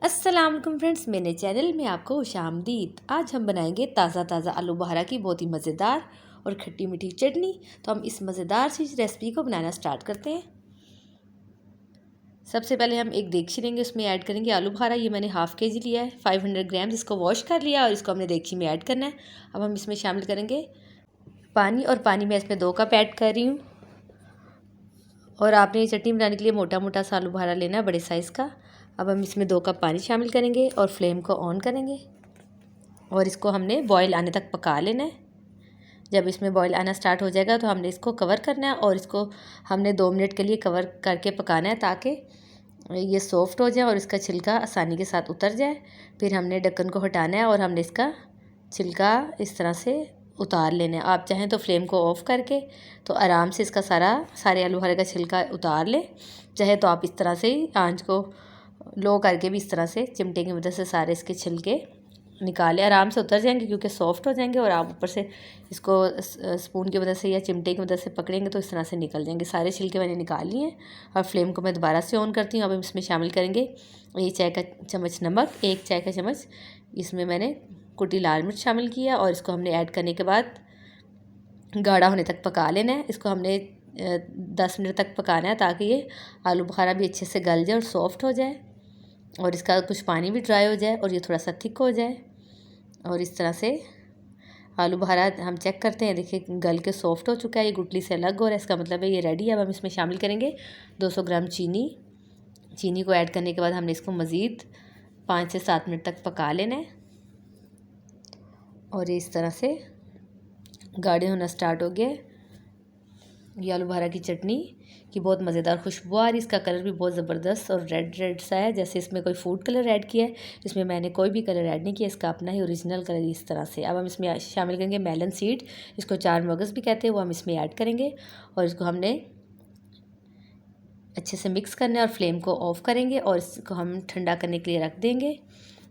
अस्सलाम वालेकुम फ्रेंड्स, मेरे चैनल में आपको खुशामदीद। आज हम बनाएंगे ताज़ा आलू बहारा की बहुत ही मज़ेदार और खट्टी मीठी चटनी। तो हम इस मज़ेदार सी रेसिपी को बनाना स्टार्ट करते हैं। सबसे पहले हम एक देगची लेंगे, उसमें ऐड करेंगे आलू बहारा। ये मैंने हाफ़ के जी लिया है, 500 ग्राम। इसको वॉश कर लिया और इसको हमने देगची में ऐड करना है। अब हम इसमें शामिल करेंगे पानी, और पानी में इसमें 2 कप ऐड कर रही हूँ। और आपने ये चटनी बनाने के लिए मोटा मोटा सा आलू बहारा लेना है, बड़े साइज़ का। अब हम इसमें 2 कप पानी शामिल करेंगे और फ्लेम को ऑन करेंगे और इसको हमने बॉईल आने तक पका लेना है। जब इसमें बॉईल आना स्टार्ट हो जाएगा तो हमने इसको कवर करना है और इसको हमने 2 मिनट के लिए कवर करके पकाना है ताकि ये सॉफ्ट हो जाए और इसका छिलका आसानी के साथ उतर जाए। फिर हमने ढक्कन को हटाना है और हमने इसका छिलका इस तरह से उतार लेना है। आप चाहें तो फ्लेम को ऑफ़ करके तो आराम से इसका सारे आलू बहारे का छिलका उतार लें। चाहे तो आप इस तरह से ही आंच को लो करके भी इस तरह से चिमटे की मदद से सारे इसके छिलके निकालें। आराम से उतर जाएंगे क्योंकि सॉफ्ट हो जाएंगे। और आप ऊपर से इसको स्पून की मदद से या चिमटे की मदद से पकड़ेंगे तो इस तरह से निकल जाएंगे। सारे छिलके मैंने निकाल लिए हैं और फ्लेम को मैं दोबारा से ऑन करती हूँ। अब हम इसमें शामिल करेंगे 1 चाय का चम्मच नमक, 1 चाय का चम्मच इसमें मैंने कुटी लाल मिर्च शामिल किया और इसको हमने ऐड करने के बाद गाढ़ा होने तक पका लेना है। इसको हमने 10 मिनट तक पकाना है ताकि ये आलू बहारा भी अच्छे से गल जाए और सॉफ्ट हो जाए और इसका कुछ पानी भी ड्राई हो जाए और ये थोड़ा सा थिक हो जाए। और इस तरह से आलू बहारा हम चेक करते हैं, देखिए गल के सॉफ्ट हो चुका है, ये गुटली से अलग हो रहा है, इसका मतलब है ये रेडी है। अब हम इसमें शामिल करेंगे 200 ग्राम चीनी को ऐड करने के बाद हमने इसको मज़ीद 5 से 7 मिनट तक पका लेना है। और ये इस तरह से गाढ़े होना स्टार्ट हो गया। ये आलू बहारा की चटनी की बहुत मज़ेदार खुशबू आ रही, इसका कलर भी बहुत ज़बरदस्त और रेड सा है, जैसे इसमें कोई फूड कलर ऐड किया है। इसमें मैंने कोई भी कलर ऐड नहीं किया, इसका अपना ही ओरिजिनल कलर इस तरह से। अब हम इसमें शामिल करेंगे मेलन सीड, इसको 4 मगज़ भी कहते हैं, वो हम इसमें ऐड करेंगे और इसको हमने अच्छे से मिक्स करना है और फ्लेम को ऑफ़ करेंगे और इसको हम ठंडा करने के लिए रख देंगे।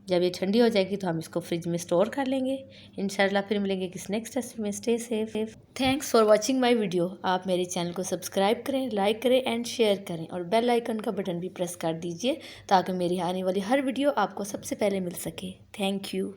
जब ये ठंडी हो जाएगी तो हम इसको फ्रिज में स्टोर कर लेंगे। इंशाल्लाह फिर मिलेंगे किस नेक्स्ट रेसिपी में। Stay safe. Thanks for watching my video. आप मेरे चैनल को सब्सक्राइब करें, लाइक करें एंड शेयर करें और बेल आइकन का बटन भी प्रेस कर दीजिए ताकि मेरी आने वाली हर वीडियो आपको सबसे पहले मिल सके। Thank you.